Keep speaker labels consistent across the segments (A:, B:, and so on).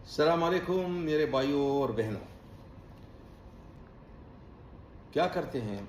A: अस्सलाम वालेकुम मेरे भाइयों और बहनों। क्या करते हैं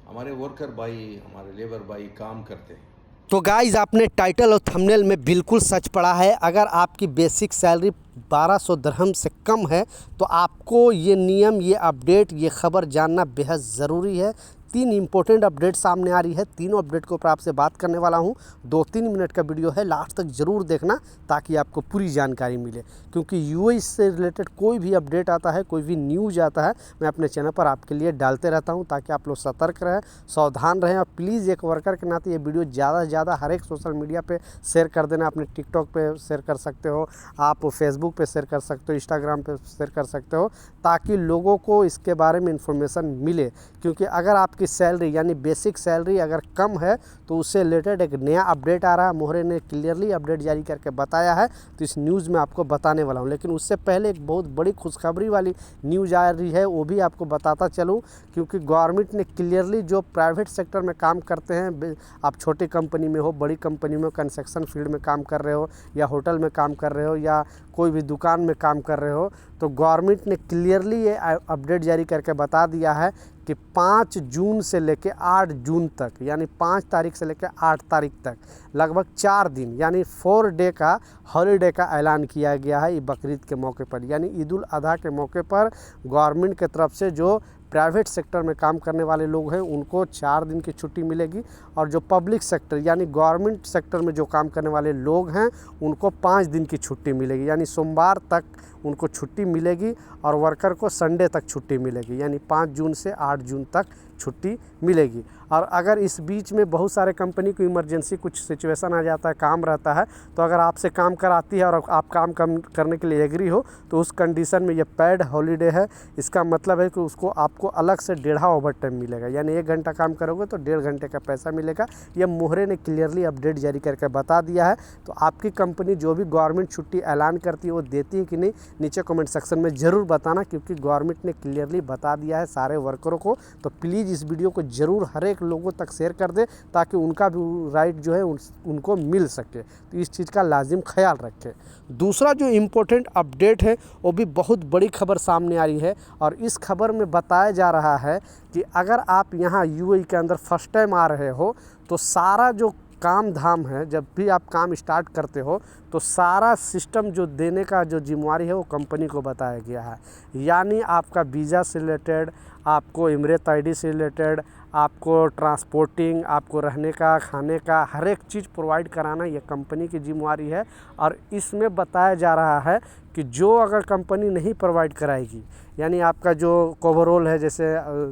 A: हमारे वर्कर भाई, हमारे लेबर भाई काम करते हैं।
B: तो गाइज़, आपने टाइटल और थंबनेल में बिल्कुल सच पढ़ा है। अगर आपकी बेसिक सैलरी 1200 दिरहम से कम है तो आपको ये नियम, ये अपडेट, ये खबर जानना बेहद ज़रूरी है। 3 इम्पोर्टेंट अपडेट सामने आ रही है। तीनों अपडेट के ऊपर आपसे बात करने वाला हूँ। 2-3 मिनट का वीडियो है, लास्ट तक ज़रूर देखना ताकि आपको पूरी जानकारी मिले। क्योंकि यूएई से रिलेटेड कोई भी अपडेट आता है, कोई भी न्यूज़ आता है, मैं अपने चैनल पर आपके लिए डालते रहता हूँ ताकि आप लोग सतर्क रहें, सावधान रहें। और प्लीज़ एक वर्कर के नाते ये वीडियो ज़्यादा से ज़्यादा हर एक सोशल मीडिया पे शेयर कर देना। अपने टिकटॉक पे शेयर कर सकते हो, आप फेसबुक पे शेयर कर सकते हो, इंस्टाग्राम पे शेयर कर सकते हो, ताकि लोगों को इसके बारे में इंफॉर्मेशन मिले। क्योंकि अगर आपकी सैलरी यानी बेसिक सैलरी अगर कम है तो उससे रिलेटेड एक नया अपडेट आ रहा है। मोहरे ने क्लियरली अपडेट जारी करके बताया है, तो इस न्यूज़ में आपको बताने वाला हूँ। लेकिन उससे पहले एक बहुत बड़ी खुशखबरी वाली न्यूज़ आ रही है, वो भी आपको बताता चलूँ। क्योंकि गवर्नमेंट ने क्लियरली जो प्राइवेट सेक्टर में काम करते हैं, आप छोटी कंपनी में हो, बड़ी कंपनी में, कंस्ट्रक्शन फील्ड में काम कर रहे हो, या होटल में काम कर रहे हो, या कोई भी दुकान में काम कर रहे हो, तो गवर्नमेंट ने क्लियरली ये अपडेट जारी करके बता दिया है कि 5 जून से लेकर 8 जून तक, यानी 5 तारीख से लेकर 8 तारीख तक लगभग 4 दिन यानी 4 डे का हॉलीडे का ऐलान किया गया है। ये बकरीद के मौके पर यानी ईद उल अधा के मौके पर गवर्नमेंट की तरफ से जो प्राइवेट सेक्टर में काम करने वाले लोग हैं उनको 4 दिन की छुट्टी मिलेगी, और जो पब्लिक सेक्टर यानी गवर्नमेंट सेक्टर में जो काम करने वाले लोग हैं उनको 5 दिन की छुट्टी मिलेगी। यानी सोमवार तक उनको छुट्टी मिलेगी और वर्कर को संडे तक छुट्टी मिलेगी। यानी 5 जून से 8 जून तक छुट्टी मिलेगी। और अगर इस बीच में बहुत सारे कंपनी को इमरजेंसी कुछ सिचुएशन आ जाता है, काम रहता है, तो अगर आपसे काम कराती है और आप काम कम करने के लिए एग्री हो, तो उस कंडीशन में ये पेड हॉलीडे है। इसका मतलब है कि उसको आपको अलग से 1.5 ओवर टाइम मिलेगा। यानी 1 घंटा काम करोगे तो 1.5 घंटे का पैसा मिलेगा। ये मोहरे ने क्लियरली अपडेट जारी करके बता दिया है। तो आपकी कंपनी जो भी गवर्नमेंट छुट्टी ऐलान करती है वो देती है कि नहीं, नीचे कमेंट सेक्शन में ज़रूर बताना। क्योंकि गवर्नमेंट ने क्लियरली बता दिया है सारे वर्करों को। तो प्लीज़ इस वीडियो को ज़रूर हर एक लोगों तक शेयर कर दे ताकि उनका भी राइट जो है उनको मिल सके। तो इस चीज़ का लाजिम ख्याल रखें। दूसरा जो इम्पोर्टेंट अपडेट है वो भी बहुत बड़ी खबर सामने आ रही है, और इस खबर में बताया जा रहा है कि अगर आप यहाँ यूएई के अंदर फर्स्ट टाइम आ रहे हो तो सारा जो काम धाम है, जब भी आप काम स्टार्ट करते हो तो सारा सिस्टम जो देने का जो जिम्मेवारी है वो कंपनी को बताया गया है। यानी आपका वीज़ा से रिलेटेड, आपको इमरेत आईडी से रिलेटेड, आपको ट्रांसपोर्टिंग, आपको रहने का, खाने का, हर एक चीज़ प्रोवाइड कराना ये कंपनी की जिम्मेवारी है। और इसमें बताया जा रहा है कि जो अगर कंपनी नहीं प्रोवाइड कराएगी, यानी आपका जो ओवरऑल है, जैसे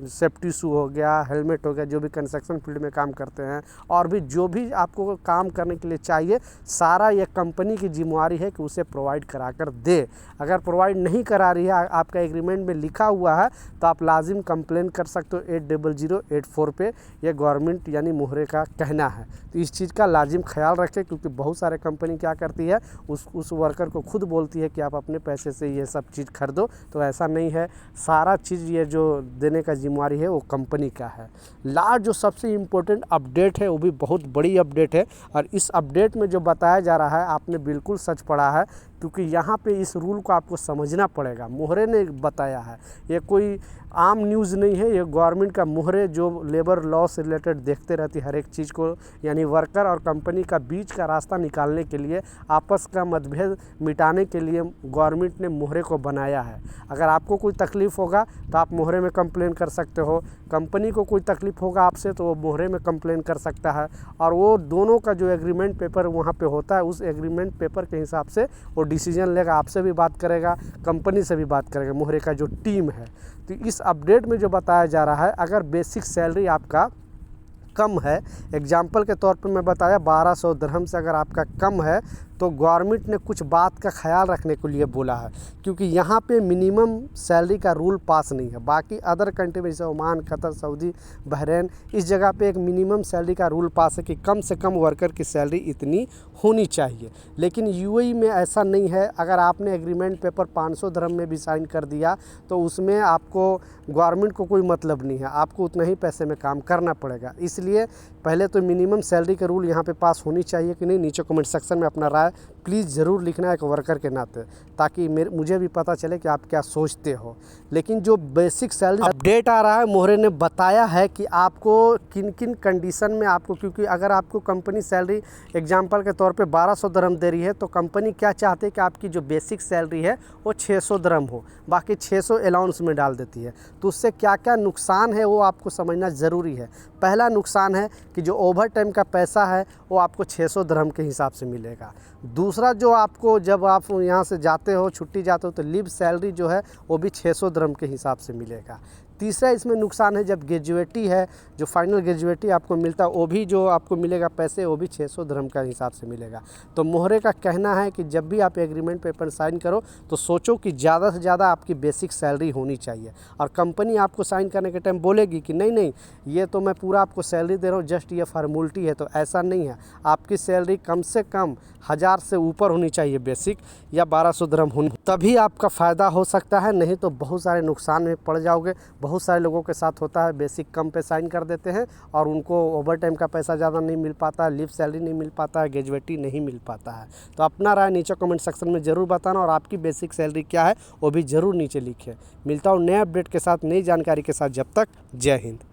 B: सेफ्टी शू हो गया, हेलमेट हो गया, जो भी कंस्ट्रक्शन फील्ड में काम करते हैं, और भी जो भी आपको काम करने के लिए चाहिए, सारा ये कंपनी की जिम्मेवारी है कि उसे प्रोवाइड करा कर दे। अगर प्रोवाइड नहीं करा रही है, आपका एग्रीमेंट में लिखा हुआ है, तो आप लाजिम कंप्लेन कर सकते हो 80084 पे। ये गवर्नमेंट यानी मोहरे का कहना है। तो इस चीज़ का लाजिम ख्याल रखें, क्योंकि बहुत सारे कंपनी क्या करती है, उस वर्कर को खुद बोलती है कि आप अपने पैसे से ये सब चीज़ खरीदो। तो ऐसा नहीं है, सारा चीज़ ये जो देने का जिम्मेवारी है वो कंपनी का है। लास्ट जो सबसे इम्पोर्टेंट अपडेट है वो भी बहुत बड़ी अपडेट है, और इस अपडेट में जो बताया जा रहा है आपने बिल्कुल सच पढ़ा है। क्योंकि यहाँ पे इस रूल को आपको समझना पड़ेगा। मोहरे ने बताया है, ये कोई आम न्यूज़ नहीं है, ये गवर्नमेंट का मोहरे जो लेबर लॉ से रिलेटेड देखते रहती है हर एक चीज़ को, यानी वर्कर और कंपनी का बीच का रास्ता निकालने के लिए, आपस का मतभेद मिटाने के लिए गवर्नमेंट ने मोहरे को बनाया है। अगर आपको कोई तकलीफ़ होगा तो आप मोहरे में कंप्लेन कर सकते हो, कंपनी को कोई तकलीफ़ होगा आपसे तो वो मोहरे में कंप्लेन कर सकता है। और वो दोनों का जो एग्रीमेंट पेपर वहाँ पे होता है, उस एग्रीमेंट पेपर के हिसाब से वो डिसीजन लेगा। आपसे भी बात करेगा, कंपनी से भी बात करेगा, मोहरे का जो टीम है। तो इस अपडेट में जो बताया जा रहा है, अगर बेसिक सैलरी आपका कम है, एग्जाम्पल के तौर पे मैं बताया 1200 दिरहम से अगर आपका कम है, तो गवर्नमेंट ने कुछ बात का ख्याल रखने के लिए बोला है। क्योंकि यहाँ पे मिनिमम सैलरी का रूल पास नहीं है। बाकी अदर कंट्री में जैसे ओमान, कतर, सऊदी, बहरीन, इस जगह पे एक मिनिमम सैलरी का रूल पास है कि कम से कम वर्कर की सैलरी इतनी होनी चाहिए। लेकिन यूएई में ऐसा नहीं है। अगर आपने एग्रीमेंट पेपर 500 दिरहम में भी साइन कर दिया तो उसमें आपको गवर्नमेंट को कोई मतलब नहीं है, आपको उतना ही पैसे में काम करना पड़ेगा। इसलिए पहले तो मिनिमम सैलरी का रूल यहाँ पे पास होनी चाहिए कि नहीं, नीचे कमेंट सेक्शन में अपना राय प्लीज़ ज़रूर लिखना है एक वर्कर के नाते, ताकि मुझे भी पता चले कि आप क्या सोचते हो। लेकिन जो बेसिक सैलरी अपडेट आ रहा है, मोहरे ने बताया है कि आपको किन किन कंडीशन में आपको, क्योंकि अगर आपको कंपनी सैलरी एग्जांपल के तौर पे 1200 दिरहम दे रही है, तो कंपनी क्या चाहती है कि आपकी जो बेसिक सैलरी है वो 600 दिरहम हो, बाकी 600 अलाउंस में डाल देती है। तो उससे क्या क्या नुकसान है वो आपको समझना ज़रूरी है। पहला नुकसान है कि जो ओवर टाइम का पैसा है वो आपको 600 दिरहम के हिसाब से मिलेगा। दूसरा, जो आपको जब आप यहाँ से जाते हो, छुट्टी जाते हो, तो लीव सैलरी जो है वो भी 600 दिरहम के हिसाब से मिलेगा। तीसरा इसमें नुकसान है, जब ग्रेजुएटी है, जो फाइनल ग्रेजुएटी आपको मिलता है, वो भी जो आपको मिलेगा पैसे, वो भी 600 दिरहम का हिसाब से मिलेगा। तो मोहरे का कहना है कि जब भी आप एग्रीमेंट पेपर साइन करो तो सोचो कि ज़्यादा से ज़्यादा आपकी बेसिक सैलरी होनी चाहिए। और कंपनी आपको साइन करने के टाइम बोलेगी कि नहीं नहीं, ये तो मैं पूरा आपको सैलरी दे रहा हूँ, जस्ट ये फार्मूलिटी है, तो ऐसा नहीं है। आपकी सैलरी कम से कम 1000 से ऊपर होनी चाहिए बेसिक, या 1200 दिरहम होनी, तभी आपका फ़ायदा हो सकता है। नहीं तो बहुत सारे नुकसान में पड़ जाओगे। बहुत सारे लोगों के साथ होता है, बेसिक कम पे साइन कर देते हैं और उनको ओवर टाइम का पैसा ज़्यादा नहीं मिल पाता, लीव सैलरी नहीं मिल पाता है, ग्रेजुएटी नहीं मिल पाता है। तो अपना राय नीचे कमेंट सेक्शन में ज़रूर बताना, और आपकी बेसिक सैलरी क्या है वो भी ज़रूर नीचे लिखें। मिलता हूँ नए अपडेट के साथ, नई जानकारी के साथ। जब तक जय हिंद।